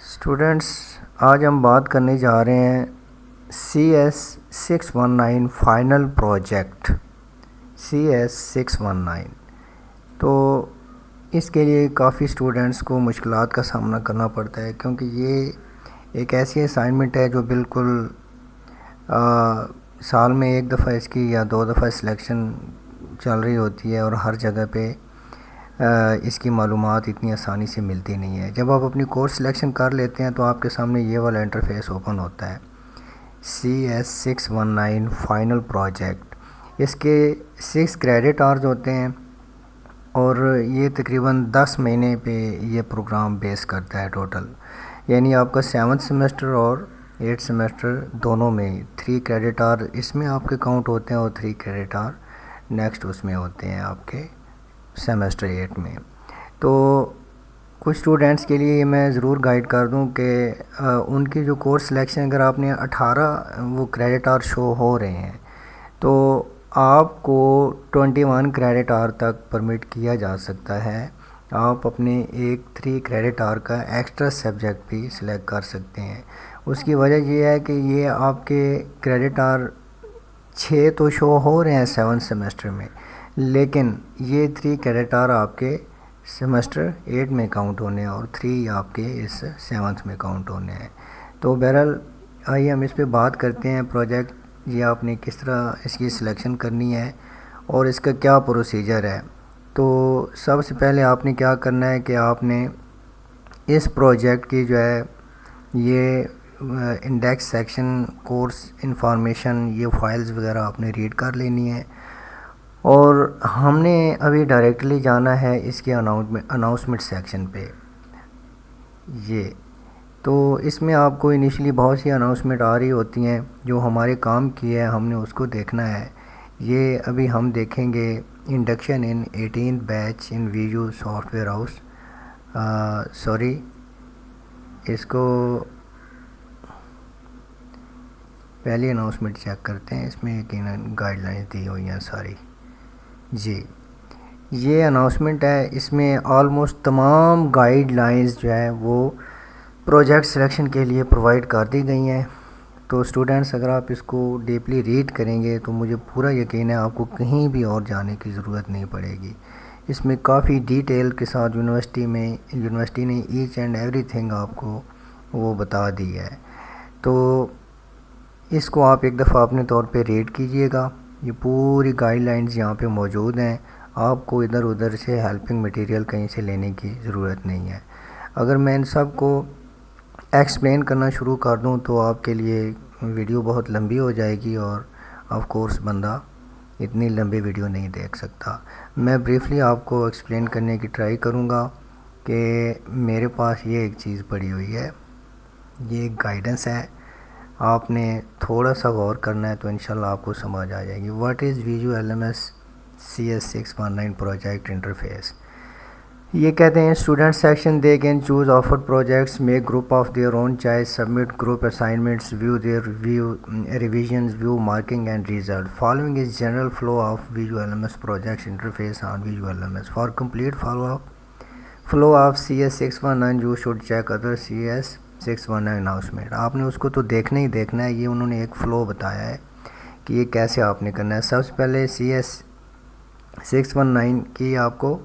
Students, آج ہم بات کرنے جا رہے ہیں CS619 فائنل پروجیکٹ CS619۔ تو اس کے لیے کافی اسٹوڈینٹس کو مشکلات کا سامنا کرنا پڑتا ہے، کیونکہ یہ ایک ایسی اسائنمنٹ ہے جو بالکل سال میں ایک دفعہ اس کی یا دو دفعہ سلیکشن چل رہی ہوتی ہے، اور ہر جگہ پہ اس کی معلومات اتنی آسانی سے ملتی نہیں ہے۔ جب آپ اپنی کورس سلیکشن کر لیتے ہیں تو آپ کے سامنے یہ والا انٹرفیس اوپن ہوتا ہے، CS619 فائنل پروجیکٹ۔ اس کے 6 کریڈٹ آورز ہوتے ہیں، اور یہ تقریباً 10 مہینے پہ یہ پروگرام بیس کرتا ہے ٹوٹل، یعنی آپ کا 7 سیمسٹر اور 8 سیمسٹر دونوں میں 3 کریڈٹ آور اس میں آپ کے کاؤنٹ ہوتے ہیں، اور 3 کریڈٹ آور نیکسٹ اس میں ہوتے ہیں آپ کے سیمسٹر 8 میں۔ تو کچھ اسٹوڈینٹس کے لیے میں ضرور گائیڈ کر دوں کہ ان کی جو کورس سلیکشن، اگر آپ نے 18 وہ کریڈٹ آور شو ہو رہے ہیں تو آپ کو 21 کریڈٹ آور تک پرمٹ کیا جا سکتا ہے۔ آپ اپنے ایک 3 کریڈٹ آور کا ایکسٹرا سبجیکٹ بھی سلیکٹ کر سکتے ہیں۔ اس کی وجہ یہ ہے کہ یہ آپ کے کریڈٹ آور 6 تو شو ہو رہے ہیں 7 سیمسٹر میں، لیکن یہ 3 کریڈٹ آور آپ کے سیمسٹر 8 میں کاؤنٹ ہونے ہیں، اور 3 آپ کے اس 7 میں کاؤنٹ ہونے ہیں۔ تو بہرحال آئیے ہم اس پہ بات کرتے ہیں، پروجیکٹ یہ آپ نے کس طرح اس کی سلیکشن کرنی ہے اور اس کا کیا پروسیجر ہے۔ تو سب سے پہلے آپ نے کیا کرنا ہے کہ آپ نے اس پروجیکٹ کی جو ہے یہ انڈیکس سیکشن، کورس انفارمیشن، یہ فائلز وغیرہ آپ نے ریڈ کر لینی ہے، اور ہم نے ابھی ڈائریکٹلی جانا ہے اس کے اناؤنسمنٹ سیکشن پہ۔ یہ تو اس میں آپ کو انیشلی بہت سی اناؤنسمنٹ آ رہی ہوتی ہیں، جو ہمارے کام کی ہے ہم نے اس کو دیکھنا ہے۔ یہ ابھی ہم دیکھیں گے induction in 18 batch in Vizu software house. اس کو پہلی اناؤنسمنٹ چیک کرتے ہیں، اس میں یقیناً گائیڈ لائنز دی ہوئی ہیں ساری۔ جی یہ اناؤنسمنٹ ہے، اس میں آلموسٹ تمام گائیڈ لائنز جو ہے وہ پروجیکٹ سلیکشن کے لیے پرووائڈ کر دی گئی ہیں۔ تو اسٹوڈینٹس، اگر آپ اس کو ڈیپلی ریڈ کریں گے تو مجھے پورا یقین ہے آپ کو کہیں بھی اور جانے کی ضرورت نہیں پڑے گی۔ اس میں کافی ڈیٹیل کے ساتھ یونیورسٹی نے ایچ اینڈ ایوری تھنگ آپ کو وہ بتا دی ہے۔ تو اس کو آپ ایک دفعہ اپنے طور پہ ریڈ کیجئے گا۔ یہ پوری گائیڈ لائنز یہاں پہ موجود ہیں، آپ کو ادھر ادھر سے ہیلپنگ مٹیریل کہیں سے لینے کی ضرورت نہیں ہے۔ اگر میں ان سب کو ایکسپلین کرنا شروع کر دوں تو آپ کے لیے ویڈیو بہت لمبی ہو جائے گی، اور آف کورس بندہ اتنی لمبی ویڈیو نہیں دیکھ سکتا۔ میں بریفلی آپ کو ایکسپلین کرنے کی ٹرائی کروں گا کہ میرے پاس یہ ایک چیز پڑی ہوئی ہے، یہ ایک گائیڈنس ہے، آپ نے تھوڑا سا غور کرنا ہے تو انشاءاللہ آپ کو سمجھ آ جائے گی۔ What is VU LMS CS619 project interface? یہ کہتے ہیں student section they can choose offered projects, make group of their own choice, submit group assignments, view their revisions, view marking and result. Following is general flow of VU LMS projects interface on VU LMS۔ For complete flow of CS619 you should check other CS619 announcement. آپ نے اس کو تو دیکھنا ہی دیکھنا ہے، یہ انہوں نے ایک فلو بتایا ہے کہ یہ کیسے آپ نے کرنا ہے۔ سب سے پہلے CS619 کی آپ کو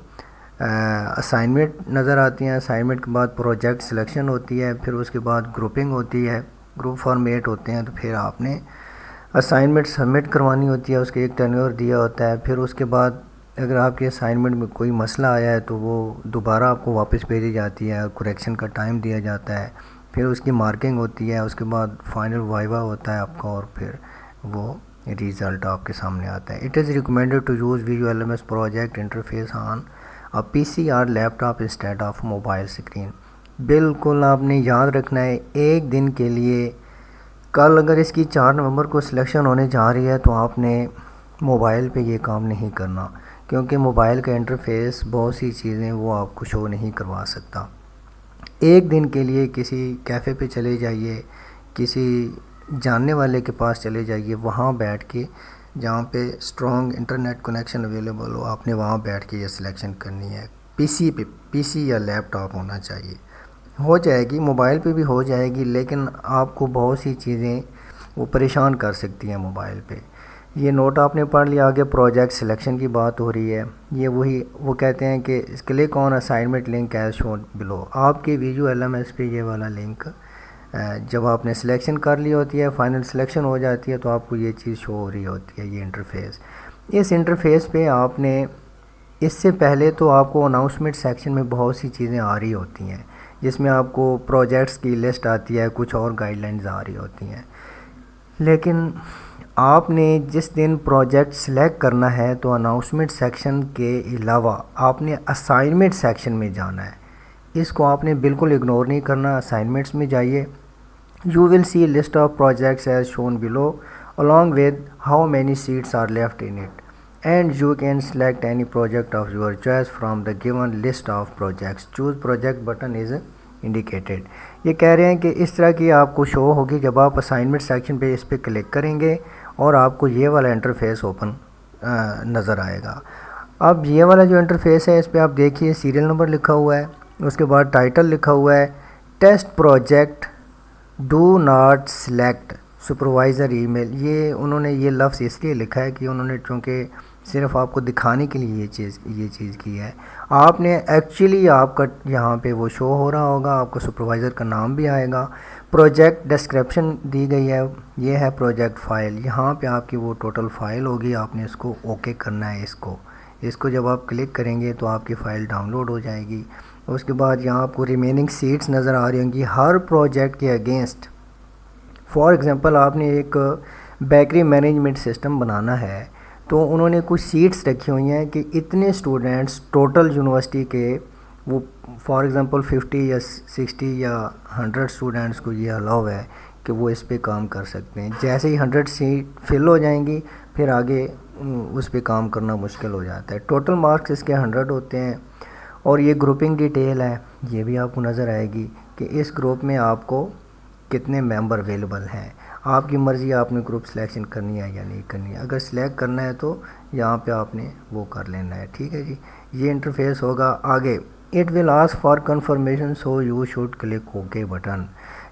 اسائنمنٹ نظر آتی ہیں، اسائنمنٹ کے بعد پروجیکٹ سلیکشن ہوتی ہے، پھر اس کے بعد گروپنگ ہوتی ہے، گروپ فارمیٹ ہوتے ہیں، تو پھر آپ نے اسائنمنٹ سبمٹ کروانی ہوتی ہے، اس کے ایک ٹینیور دیا ہوتا ہے۔ پھر اس کے بعد اگر آپ کے اسائنمنٹ میں کوئی مسئلہ آیا ہے تو وہ دوبارہ آپ کو واپس بھیجی جاتی ہے، کریکشن کا ٹائم دیا جاتا ہے، پھر اس کی مارکنگ ہوتی ہے، اس کے بعد فائنل وائوا ہوتا ہے آپ کا، اور پھر وہ ریزلٹ آپ کے سامنے آتا ہے۔ It is recommended to use Vizu LMS project interface on PC اور laptop instead of mobile screen. بالکل آپ نے یاد رکھنا ہے، ایک دن کے لیے، کل اگر اس کی 4 نومبر کو سلیکشن ہونے جا رہی ہے تو آپ نے موبائل پہ یہ کام نہیں کرنا، کیونکہ موبائل کا انٹرفیس بہت سی چیزیں وہ آپ کو شو نہیں کروا سکتا۔ ایک دن کے لیے کسی کیفے پہ چلے جائیے، کسی جاننے والے کے پاس چلے جائیے، وہاں بیٹھ کے جہاں پہ اسٹرانگ انٹرنیٹ کنیکشن اویلیبل ہو، آپ نے وہاں بیٹھ کے یہ سلیکشن کرنی ہے۔ PC یا لیپ ٹاپ ہونا چاہیے۔ ہو جائے گی، موبائل پہ بھی ہو جائے گی، لیکن آپ کو بہت سی چیزیں وہ پریشان کر سکتی ہیں موبائل پہ۔ یہ نوٹ آپ نے پڑھ لیا، آگے پروجیکٹ سلیکشن کی بات ہو رہی ہے۔ یہ وہ کہتے ہیں کہ click on assignment link as shown below, آپ کے ویژو ایل ایم ایس پہ یہ والا لنک جب آپ نے سلیکشن کر لی ہوتی ہے، فائنل سلیکشن ہو جاتی ہے، تو آپ کو یہ چیز شو ہو رہی ہوتی ہے، یہ انٹرفیس۔ اس انٹرفیس پہ آپ نے اس سے پہلے تو آپ کو اناؤنسمنٹ سیکشن میں بہت سی چیزیں آ رہی ہوتی ہیں، جس میں آپ کو پروجیکٹس کی لسٹ آتی ہے، کچھ اور گائیڈ لائنز آ رہی ہوتی ہیں۔ لیکن آپ نے جس دن پروجیکٹ سلیکٹ کرنا ہے تو اناؤنسمنٹ سیکشن کے علاوہ آپ نے اسائنمنٹ سیکشن میں جانا ہے۔ اس کو آپ نے بالکل اگنور نہیں کرنا۔ اسائنمنٹس میں جائیے، you will see a list of projects as shown below along with how many seats are left in it, and you can select any project of your choice from the given list of projects. Choose project button is indicated. یہ کہہ رہے ہیں کہ اس طرح کی آپ کو شو ہوگی جب آپ اسائنمنٹ سیکشن پہ اس پہ کلک کریں گے، اور آپ کو یہ والا انٹرفیس اوپن نظر آئے گا۔ اب یہ والا جو انٹرفیس ہے، اس پہ آپ دیکھیے سیریل نمبر لکھا ہوا ہے، اس کے بعد ٹائٹل لکھا ہوا ہے، test project do not select supervisor email. یہ انہوں نے یہ لفظ اس لیے لکھا ہے کہ انہوں نے چونکہ صرف آپ کو دکھانے کے لیے یہ چیز کی ہے۔ آپ نے ایکچولی آپ کا یہاں پہ وہ شو ہو رہا ہوگا، آپ کو سپروائزر کا نام بھی آئے گا۔ پروجیکٹ ڈسکرپشن دی گئی ہے، یہ ہے پروجیکٹ فائل، یہاں پہ آپ کی وہ ٹوٹل فائل ہوگی، آپ نے اس کو اوکے کرنا ہے۔ اس کو جب آپ کلک کریں گے تو آپ کی فائل ڈاؤن لوڈ ہو جائے گی۔ اس کے بعد یہاں آپ کو ریمیننگ سیٹس نظر آ رہی ہوں گی ہر پروجیکٹ کے اگینسٹ۔ فار ایگزامپل آپ نے ایک بیکری مینجمنٹ سسٹم بنانا ہے، تو انہوں نے کچھ سیٹس رکھی ہوئی ہیں کہ اتنے اسٹوڈنٹس ٹوٹل یونیورسٹی کے، وہ فار ایگزامپل 50 یا 60 یا 100 اسٹوڈنٹس کو یہ الاؤ ہے کہ وہ اس پہ کام کر سکتے ہیں۔ جیسے ہی 100 سیٹ فل ہو جائیں گی، پھر آگے اس پہ کام کرنا مشکل ہو جاتا ہے۔ ٹوٹل مارکس اس کے 100 ہوتے ہیں، اور یہ گروپنگ ڈیٹیل ہے، یہ بھی آپ کو نظر آئے گی کہ اس گروپ میں آپ کو کتنے ممبر اویلیبل ہیں۔ آپ کی مرضی، آپ نے گروپ سلیکشن کرنی ہے یا نہیں کرنی ہے۔ اگر سلیکٹ کرنا ہے تو یہاں پہ آپ نے وہ کر لینا ہے، ٹھیک ہے جی۔ یہ انٹرفیس ہوگا۔ آگے it will ask for confirmation so you should click okay button.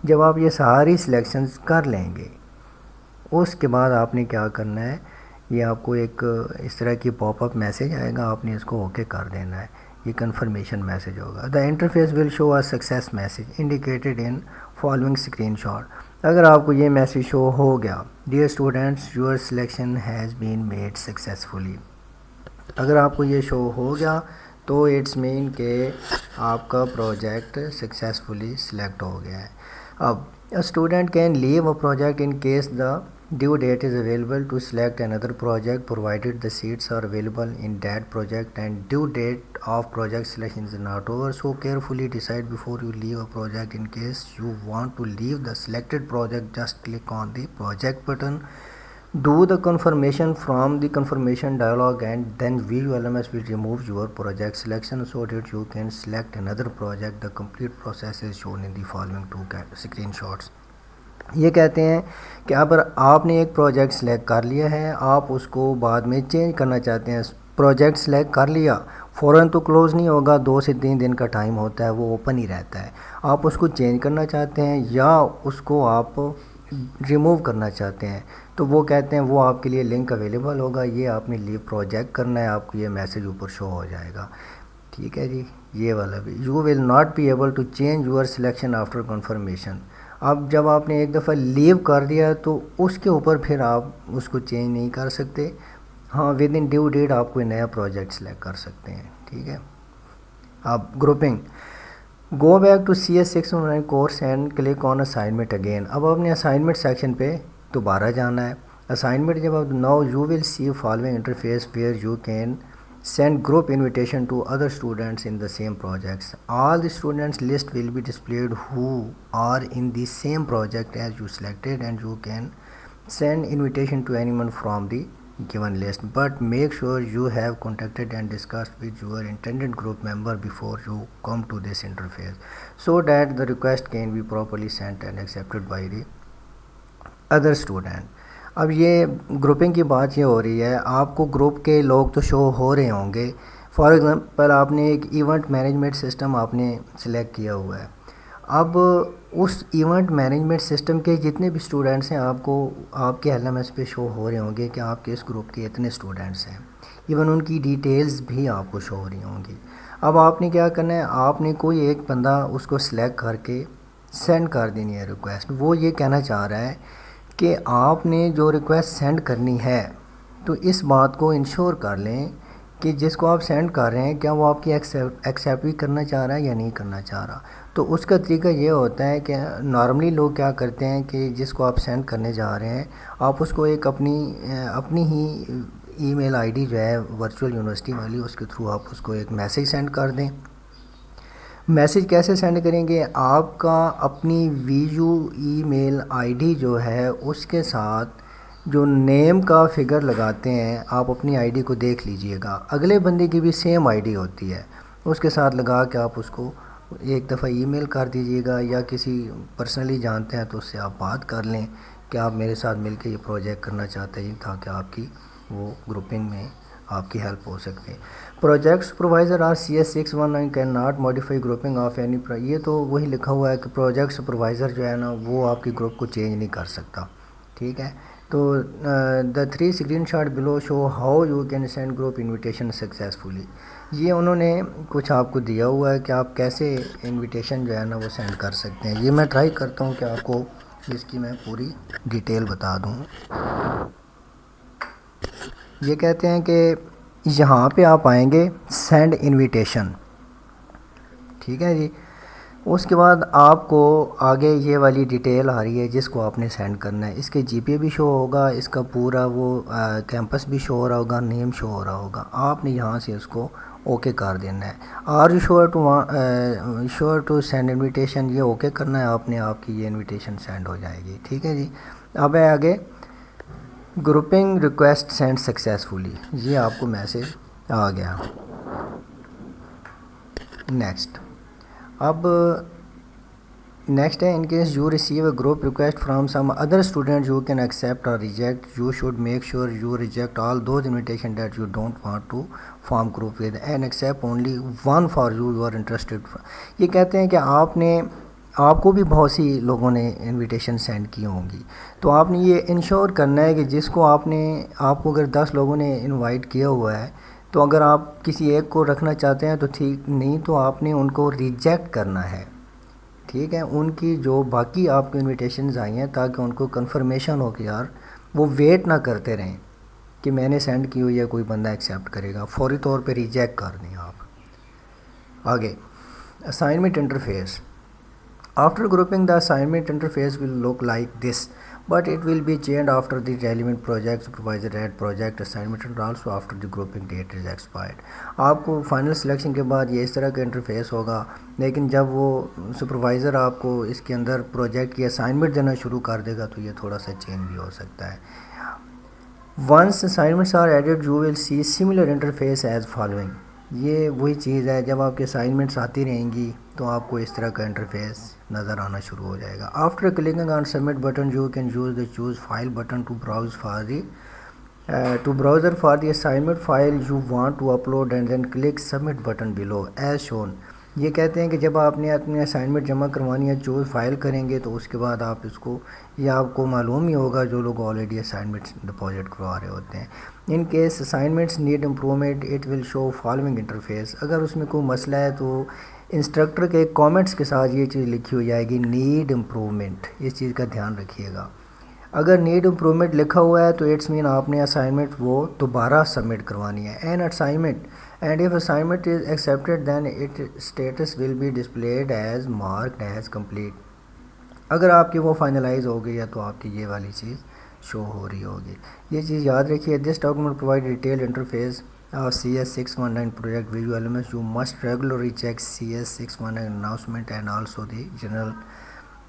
جب آپ یہ ساری سلیکشنز کر لیں گے، اس کے بعد آپ نے کیا کرنا ہے، یہ آپ کو ایک اس طرح کی پاپ اپ میسج آئے گا، آپ نے اس کو اوکے کر دینا ہے۔ یہ کنفرمیشن میسج ہوگا۔ The interface will show a success message indicated in following screenshot. اگر آپ کو یہ میسج شو ہو گیا، dear students your selection has been made successfully, اگر آپ کو یہ شو ہو گیا تو اٹس مین کہ آپ کا پروجیکٹ سکسیزفلی سلیکٹ ہو گیا ہے۔ اب student can leave a project in case the due date is available to select another project provided the seats are available in that project and due date of project selection is not over. So carefully decide before you leave a project. In case you want to leave the selected project, just click on the project button, do the confirmation from the confirmation dialog, and then VULMS will remove your project selection so that you can select another project. The complete process is shown in the following two screenshots. یہ کہتے ہیں کہ اگر آپ نے ایک project select کر لیا ہے، آپ اس کو بعد میں چینج کرنا چاہتے ہیں، پروجیکٹ سلیکٹ کر لیا فوراً تو کلوز نہیں ہوگا، 2 سے 3 دن کا ٹائم ہوتا ہے، وہ اوپن ہی رہتا ہے۔ آپ اس کو چینج کرنا چاہتے ہیں یا اس کو آپ ریموو کرنا چاہتے ہیں، تو وہ کہتے ہیں وہ آپ کے لیے لنک اویلیبل ہوگا، یہ آپ نے لیو پروجیکٹ کرنا ہے، آپ کو یہ میسج اوپر شو ہو جائے گا، ٹھیک ہے جی۔ یہ والا بھی you will not be able to change your selection after confirmation. اب جب آپ نے ایک دفعہ لیو کر دیا تو اس کے اوپر پھر آپ اس کو چینج نہیں کر سکتے۔ ہاں، ود ان ڈیو ڈیٹ آپ کوئی نیا پروجیکٹ سلیکٹ کر سکتے ہیں، ٹھیک ہے۔ اب grouping, go back to CS609 course and click on assignment again. اب آپ نے اسائنمنٹ سیکشن پہ دوبارہ جانا ہے۔ اسائنمنٹ جب آپ now you will see following interface where you can send group invitation to other students in the same projects. All the students list will be displayed who are in the same project as you selected, and you can send invitation to anyone from the given list, but make sure you have contacted and discussed with your intended group member before you come to this interface so that the request can be properly sent and accepted by the other student. اب یہ grouping کی بات یہ ہو رہی ہے، آپ کو group کے لوگ تو شو ہو رہے ہوں گے۔ فار ایگزامپل آپ نے ایک ایونٹ مینجمنٹ سسٹم آپ نے سلیکٹ کیا ہوا ہے، اب اس ایونٹ مینجمنٹ سسٹم کے جتنے بھی اسٹوڈنٹس ہیں آپ کو آپ کے ایل ایم ایس پہ شو ہو رہے ہوں گے کہ آپ کے اس گروپ کے اتنے اسٹوڈنٹس ہیں، ایون ان کی ڈیٹیلز بھی آپ کو شو ہو رہی ہوں گی۔ اب آپ نے کیا کرنا ہے، آپ نے کوئی ایک بندہ اس کو سلیکٹ کر کے سینڈ کر دینی ہے ریکویسٹ۔ وہ یہ کہنا چاہ رہا ہے کہ آپ نے جو ریکویسٹ سینڈ کرنی ہے تو اس بات کو انشور کر لیں کہ جس کو آپ سینڈ کر رہے ہیں کیا وہ آپ کی ایکسیپٹ بھی کرنا چاہ رہا ہے یا نہیں کرنا چاہ رہا۔ تو اس کا طریقہ یہ ہوتا ہے کہ نارملی لوگ کیا کرتے ہیں کہ جس کو آپ سینڈ کرنے جا رہے ہیں آپ اس کو ایک اپنی ہی ای میل آئی ڈی جو ہے ورچوئل یونیورسٹی والی، اس کے تھرو آپ اس کو ایک میسیج سینڈ کر دیں۔ میسیج کیسے سینڈ کریں گے، آپ کا اپنی وی U E mile I D جو ہے اس کے ساتھ جو نیم کا فگر لگاتے ہیں آپ اپنی آئی ڈی کو دیکھ لیجئے گا، اگلے بندے کی بھی سیم آئی ڈی ہوتی ہے، اس کے ساتھ لگا کے آپ اس کو ایک دفعہ ای میل کر دیجئے گا، یا کسی پرسنلی جانتے ہیں تو اس سے آپ بات کر لیں کہ آپ میرے ساتھ مل کے یہ پروجیکٹ کرنا چاہتے ہیں تاکہ آپ کی وہ گروپنگ میں آپ کی ہیلپ ہو سکے۔ Project supervisor or CS619 cannot modify grouping of any, یہ تو وہی لکھا ہوا ہے کہ پروجیکٹ سپروائزر جو ہے نا وہ آپ کی گروپ کو چینج نہیں کر سکتا، ٹھیک ہے۔ تو the 3 screenshot below show how you can send group invitation successfully, یہ انہوں نے کچھ آپ کو دیا ہوا ہے کہ آپ کیسے انویٹیشن جو ہے نا وہ سینڈ کر سکتے ہیں۔ یہ میں ٹرائی کرتا ہوں کہ آپ کو اس کی میں پوری ڈیٹیل بتا دوں۔ یہ کہتے ہیں کہ یہاں پہ آپ آئیں گے سینڈ انویٹیشن، ٹھیک ہے جی۔ اس کے بعد آپ کو آگے یہ والی ڈیٹیل آ رہی ہے جس کو آپ نے سینڈ کرنا ہے، اس کے جی پی بھی شو ہوگا، اس کا پورا وہ کیمپس بھی شو ہو رہا ہوگا، نیم شو ہو رہا ہوگا، آپ نے یہاں سے اس کو اوکے کر دینا ہے۔ Are you sure to send invitation, یہ اوکے کرنا ہے آپ نے، آپ کی یہ انویٹیشن سینڈ ہو جائے گی، ٹھیک ہے جی۔ اب ہے آگے گروپنگ ریکویسٹ سینڈ سکسیزفلی، یہ آپ کو میسیج آ گیا۔ نیکسٹ، اب نیکسٹ ہے in case you receive a group request from some other student you can accept اور reject, you should make sure you reject all those invitation that you don't want to form group with and accept only one for you are interested. یہ کہتے ہیں کہ آپ کو بھی بہت سی لوگوں نے انویٹیشن سینڈ کی ہوں گی، تو آپ نے یہ انشور کرنا ہے کہ جس کو آپ کو اگر 10 لوگوں نے انوائٹ کیا ہوا ہے تو اگر آپ کسی ایک کو رکھنا چاہتے ہیں تو ٹھیک، نہیں تو آپ نے ان کو ریجیکٹ کرنا ہے، ٹھیک ہے۔ ان کی جو باقی آپ کو انویٹیشنز آئی ہیں تاکہ ان کو کنفرمیشن ہو کہ یار وہ ویٹ نہ کرتے رہیں کہ میں نے سینڈ کی ہوئی ہے کوئی بندہ ایکسیپٹ کرے گا، فوری طور پہ ریجیکٹ کر دیں آپ۔ آگے assignment interface, after grouping the assignment interface will look like this but it will be changed after the relevant project supervisor add project assignment and also after the grouping date is expired۔ آپ کو final selection کے بعد یہ اس طرح کا interface ہوگا، لیکن جب وہ سپروائزر آپ کو اس کے اندر پروجیکٹ کی اسائنمنٹ دینا شروع کر دے گا تو یہ تھوڑا سا چینج بھی ہو سکتا ہے۔ once assignments are added you will see similar interface as following، یہ وہی چیز ہے، جب آپ کے اسائنمنٹس آتی رہیں گی تو آپ کو اس طرح کا انٹرفیس نظر آنا شروع ہو جائے گا۔ After clicking on submit button you can use the choose file button to browser for the assignment file you want to upload and then click submit button below as shown. یہ کہتے ہیں کہ جب آپ نے اپنی اسائنمنٹ جمع کروانی ہے چوز فائل کریں گے تو اس کے بعد آپ اس کو، یہ آپ کو معلوم ہی ہوگا جو لوگ آلریڈی اسائنمنٹس ڈپازٹ کروا رہے ہوتے ہیں۔ In case assignments need improvement it will show following interface, اگر اس میں کوئی مسئلہ ہے تو انسٹرکٹر کے کامنٹس کے ساتھ یہ چیز لکھی ہو جائے گی نیڈ امپرومنٹ، اس چیز کا دھیان رکھیے گا۔ اگر نیڈ امپرومنٹ لکھا ہوا ہے تو اٹس مین آپ نے اسائنمنٹ وہ دوبارہ سبمٹ کروانی ہے۔ An assignment and if assignment is accepted then its status will be displayed as marked as complete، اگر آپ کی وہ فائنلائز ہو گئی ہے تو آپ کی یہ والی چیز شو ہو رہی ہوگی۔ یہ چیز یاد رکھیے، this document provide detail interface of CS619 project visual elements you must regularly check CS619 announcement and also the general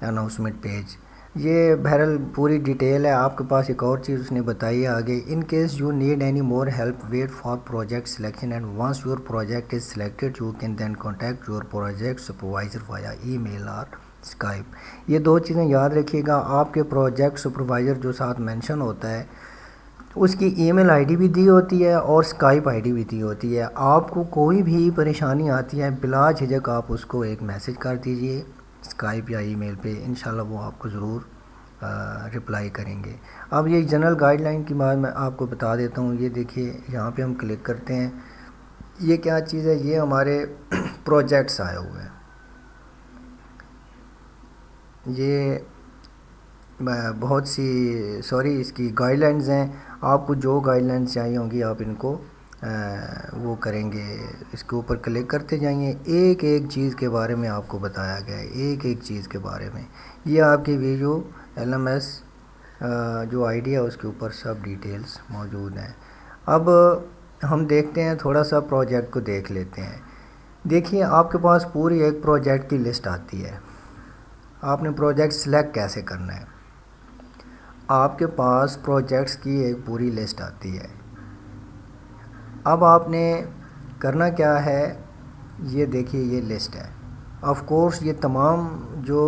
announcement page۔ یہ بہرحال پوری ڈیٹیل ہے، آپ کے پاس ایک اور چیز اس نے بتائی ہے آگے، in case you need any more help wait for project selection and once your project is selected you can then contact your project supervisor via email اور اسکائپ۔ یہ دو چیزیں یاد رکھیے گا، آپ کے پروجیکٹ سپروائزر جو ساتھ مینشن ہوتا ہے اس کی ای میل آئی ڈی بھی دی ہوتی ہے اور اسکائپ آئی ڈی بھی دی ہوتی ہے۔ آپ کو کوئی بھی پریشانی آتی ہے بلا جھجک آپ اس کو ایک میسج کر دیجئے، اسکائپ یا ای میل پہ، انشاءاللہ وہ آپ کو ضرور رپلائی کریں گے۔ اب یہ جنرل گائیڈ لائن کی بات میں آپ کو بتا دیتا ہوں۔ یہ دیکھیے یہاں پہ ہم کلک کرتے ہیں، یہ کیا چیز ہے؟ یہ ہمارے پروجیکٹس آئے ہوئے ہیں۔ یہ بہت سی اس کی گائیڈ لائنز ہیں، آپ کو جو گائیڈ لائنز چاہیے ہوں گی آپ ان کو وہ کریں گے، اس کے اوپر کلک کرتے جائیں۔ ایک ایک چیز کے بارے میں آپ کو بتایا گیا ہے، ایک ایک چیز کے بارے میں۔ یہ آپ کی ویڈیو LMS جو آئی ڈی ہے اس کے اوپر سب ڈیٹیلز موجود ہیں۔ اب ہم دیکھتے ہیں، تھوڑا سا پروجیکٹ کو دیکھ لیتے ہیں۔ دیکھیے آپ کے پاس پوری ایک پروجیکٹ کی لسٹ آتی ہے۔ آپ نے پروجیکٹ سلیکٹ کیسے کرنا ہے؟ آپ کے پاس پروجیکٹس کی ایک پوری لسٹ آتی ہے۔ اب آپ نے کرنا کیا ہے؟ یہ دیکھیے یہ لسٹ ہے۔ آف کورس یہ تمام جو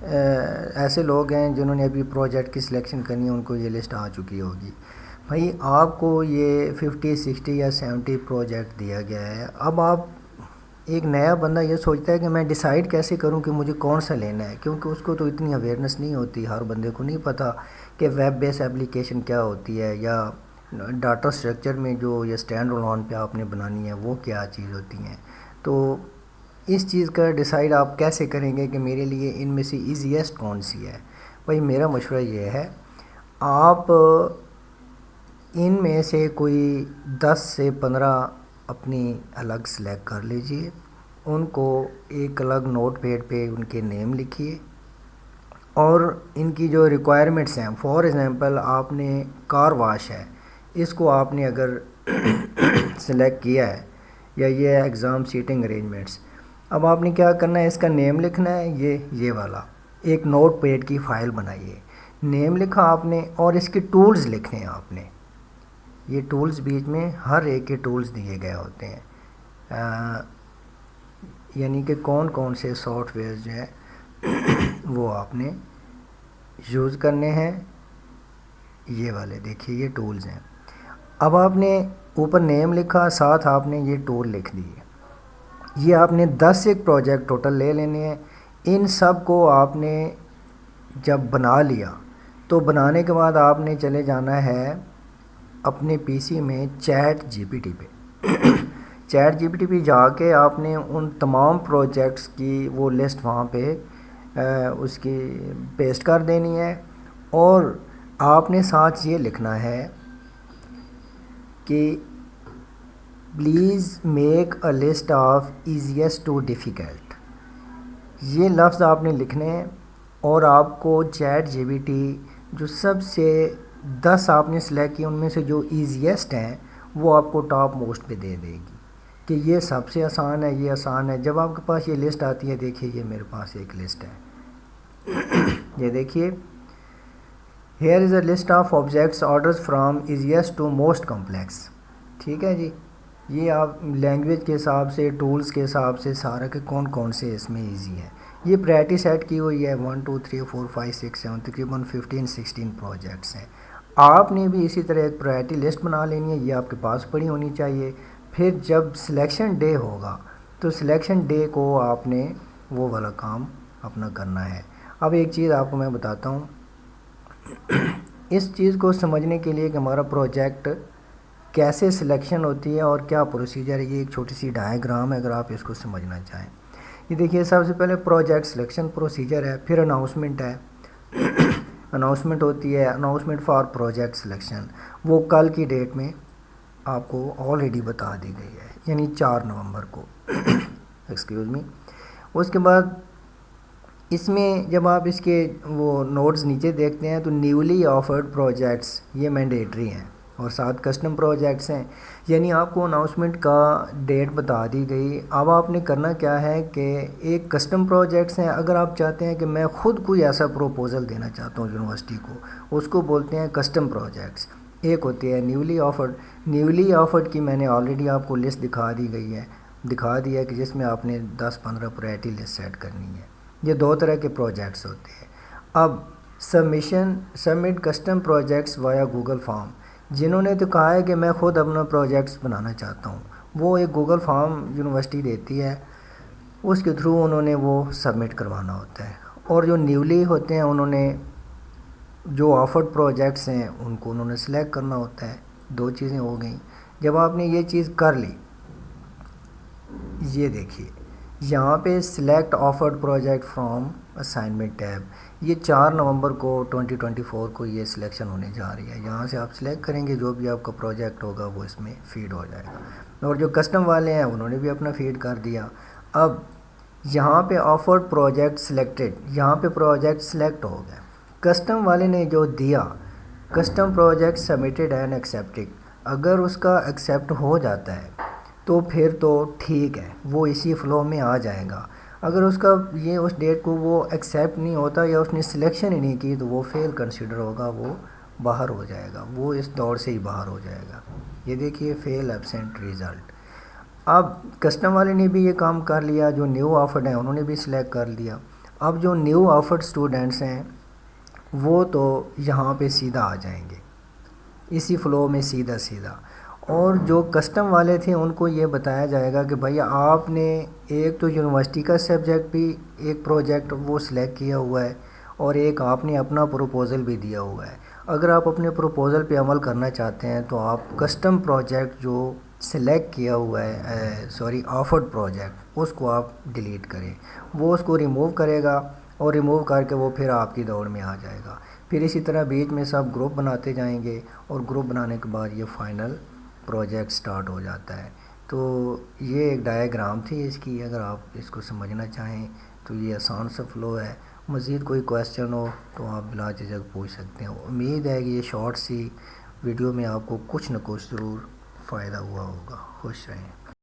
ایسے لوگ ہیں جنہوں نے ابھی پروجیکٹ کی سلیکشن کرنی ہے ان کو یہ لسٹ آ چکی ہوگی۔ بھائی آپ کو یہ 50 60 یا 70 پروجیکٹ دیا گیا ہے۔ اب آپ ایک نیا بندہ یہ سوچتا ہے کہ میں ڈیسائیڈ کیسے کروں کہ مجھے کون سا لینا ہے، کیونکہ اس کو تو اتنی اویئرنیس نہیں ہوتی، ہر بندے کو نہیں پتہ کہ ویب بیس اپلیکیشن کیا ہوتی ہے، یا ڈاٹا اسٹرکچر میں جو یہ اسٹینڈ الون پہ آپ نے بنانی ہے وہ کیا چیز ہوتی ہیں۔ تو اس چیز کا ڈیسائیڈ آپ کیسے کریں گے کہ میرے لیے ان میں سے ایزیسٹ کون سی ہے؟ بھائی میرا مشورہ یہ ہے، آپ ان میں سے کوئی 10 سے 15 اپنی الگ سلیکٹ کر لیجئے، ان کو ایک الگ نوٹ پیڈ پہ ان کے نیم لکھیے، اور ان کی جو ریکوائرمنٹس ہیں، فار ایگزامپل آپ نے کار واش ہے، اس کو آپ نے اگر سلیکٹ کیا ہے، یا یہ ایگزام سیٹنگ ارینجمنٹس، اب آپ نے کیا کرنا ہے؟ اس کا نیم لکھنا ہے، یہ والا ایک نوٹ پیڈ کی فائل بنائیے، نیم لکھا آپ نے، اور اس کے ٹولز لکھنے ہیں آپ نے۔ یہ ٹولز بیچ میں ہر ایک کے ٹولز دیے گئے ہوتے ہیں، یعنی کہ کون کون سے سافٹ ویئر جو ہے وہ آپ نے یوز کرنے ہیں۔ یہ والے دیکھیے یہ ٹولز ہیں۔ اب آپ نے اوپر نیم لکھا، ساتھ آپ نے یہ ٹول لکھ دیے۔ یہ آپ نے 10 ایک پروجیکٹ ٹوٹل لے لینے ہیں۔ ان سب کو آپ نے جب بنا لیا تو بنانے کے بعد آپ نے چلے جانا ہے اپنے پی سی میں چیٹ جی پی ٹی پہ چیٹ جی پی ٹی پہ جا کے آپ نے ان تمام پروجیکٹس کی وہ لسٹ وہاں پہ اس کی پیسٹ کر دینی ہے، اور آپ نے ساتھ یہ لکھنا ہے کہ please make a list of easiest to difficult. یہ لفظ آپ نے لکھنے ہیں، اور آپ کو چیٹ جی پی ٹی جو سب سے 10 آپ نے سلیکٹ کی ان میں سے جو ایزیسٹ ہیں وہ آپ کو ٹاپ موسٹ پہ دے دے گی کہ یہ سب سے آسان ہے، یہ آسان ہے۔ جب آپ کے پاس یہ لسٹ آتی ہے، دیکھیے یہ میرے پاس ایک لسٹ ہے، یہ دیکھیے here is a list of objects orders from easiest to most complex. ٹھیک ہے جی، یہ آپ لینگویج کے حساب سے، ٹولز کے حساب سے سارا کہ کون کون سے اس میں ایزی ہے۔ یہ پریورٹی سیٹ کی ہوئی ہے 1 2 3 4 5 6 7 تقریباً 15 16 پروجیکٹس ہیں۔ آپ نے بھی اسی طرح ایک پریورٹی لسٹ بنا لینی ہے، یہ آپ کے پاس پڑی ہونی چاہیے۔ پھر جب سلیکشن ڈے ہوگا تو سلیکشن ڈے کو آپ نے وہ والا کام اپنا کرنا ہے۔ اب ایک چیز آپ کو میں بتاتا ہوں، اس چیز کو سمجھنے کے لیے کہ ہمارا پروجیکٹ کیسے سلیکشن ہوتی ہے اور کیا پروسیجر ہے، یہ ایک چھوٹی سی ڈائیگرام ہے اگر آپ اس کو سمجھنا چاہیں۔ یہ دیکھیے سب سے پہلے پروجیکٹ سلیکشن پروسیجر ہے، پھر اناؤنسمنٹ ہے، اناؤنسمنٹ ہوتی ہے اناؤنسمنٹ فار پروجیکٹ سلیکشن، وہ کل کی ڈیٹ میں آپ کو آلریڈی بتا دی گئی ہے، یعنی 4 نومبر کو ایکسکیوز می۔ اس کے بعد اس میں جب آپ اس کے وہ نوٹس نیچے دیکھتے ہیں تو نیولی آفرڈ پروجیکٹس یہ مینڈیٹری ہیں، اور ساتھ کسٹم پروجیکٹس ہیں، یعنی آپ کو اناؤنسمنٹ کا ڈیٹ بتا دی گئی۔ اب آپ نے کرنا کیا ہے کہ ایک کسٹم پروجیکٹس ہیں، اگر آپ چاہتے ہیں کہ میں خود کوئی ایسا پروپوزل دینا چاہتا ہوں یونیورسٹی کو، اس کو بولتے ہیں کسٹم پروجیکٹس۔ ایک ہوتی ہے نیولی آفرڈ، نیولی آفرڈ کی میں نے آلریڈی آپ کو لسٹ دکھا دی ہے کہ جس میں آپ نے 10-15 پرائرٹی لسٹ سیٹ کرنی ہے۔ یہ 2 طرح کے پروجیکٹس ہوتے ہیں۔ اب submit custom projects via Google form, جنہوں نے تو کہا ہے کہ میں خود اپنا پروجیکٹس بنانا چاہتا ہوں، وہ ایک گوگل فارم یونیورسٹی دیتی ہے، اس کے تھرو انہوں نے وہ سبمٹ کروانا ہوتا ہے. اور جو نیولی ہوتے ہیں انہوں نے جو آفرڈ پروجیکٹس ہیں ان کو انہوں نے سلیکٹ کرنا ہوتا ہے. 2 چیزیں ہو گئیں. جب آپ نے یہ چیز کر لی، یہ دیکھیے یہاں پہ select offered project from assignment tab, یہ 4 نومبر کو 2024 کو یہ سلیکشن ہونے جا رہی ہے. یہاں سے آپ سلیکٹ کریں گے، جو بھی آپ کا پروجیکٹ ہوگا وہ اس میں فیڈ ہو جائے گا. اور جو کسٹم والے ہیں انہوں نے بھی اپنا فیڈ کر دیا. اب یہاں پہ آفرڈ پروجیکٹ سلیکٹڈ، یہاں پہ پروجیکٹ سلیکٹ ہو گیا. کسٹم والے نے جو دیا custom project submitted and accepted, اگر اس کا ایکسیپٹ ہو جاتا ہے تو پھر تو ٹھیک ہے، وہ اسی فلو میں آ جائے گا. اگر اس کا یہ اس ڈیٹ کو وہ ایکسیپٹ نہیں ہوتا یا اس نے سلیکشن ہی نہیں کی تو وہ فیل کنسیڈر ہوگا، وہ باہر ہو جائے گا، وہ اس دوڑ سے ہی باہر ہو جائے گا. یہ دیکھیے فیل ایبسینٹ ریزلٹ. اب کسٹم والے نے بھی یہ کام کر لیا، جو نیو آفرڈ ہیں انہوں نے بھی سلیکٹ کر لیا. اب جو نیو آفرڈ اسٹوڈنٹس ہیں وہ تو یہاں پہ سیدھا آ جائیں گے اسی فلو میں سیدھا. اور جو کسٹم والے تھے ان کو یہ بتایا جائے گا کہ بھائی آپ نے ایک تو یونیورسٹی کا سبجیکٹ بھی ایک پروجیکٹ وہ سلیکٹ کیا ہوا ہے، اور ایک آپ نے اپنا پروپوزل بھی دیا ہوا ہے. اگر آپ اپنے پروپوزل پہ عمل کرنا چاہتے ہیں تو آپ کسٹم پروجیکٹ جو سلیکٹ کیا ہوا ہے آفرڈ پروجیکٹ، اس کو آپ ڈیلیٹ کریں. وہ اس کو ریموو کرے گا اور ریموو کر کے وہ پھر آپ کی دوڑ میں آ جائے گا. پھر اسی طرح بیچ میں سب گروپ بناتے جائیں گے، اور گروپ بنانے کے بعد یہ فائنل پروجیکٹ سٹارٹ ہو جاتا ہے. تو یہ ایک ڈائیگرام تھی اس کی، اگر آپ اس کو سمجھنا چاہیں تو یہ آسان سا فلو ہے. مزید کوئی کویسچن ہو تو آپ بلا جھجک پوچھ سکتے ہیں. امید ہے کہ یہ شارٹ سی ویڈیو میں آپ کو کچھ نہ کچھ ضرور فائدہ ہوا ہوگا. خوش رہیں.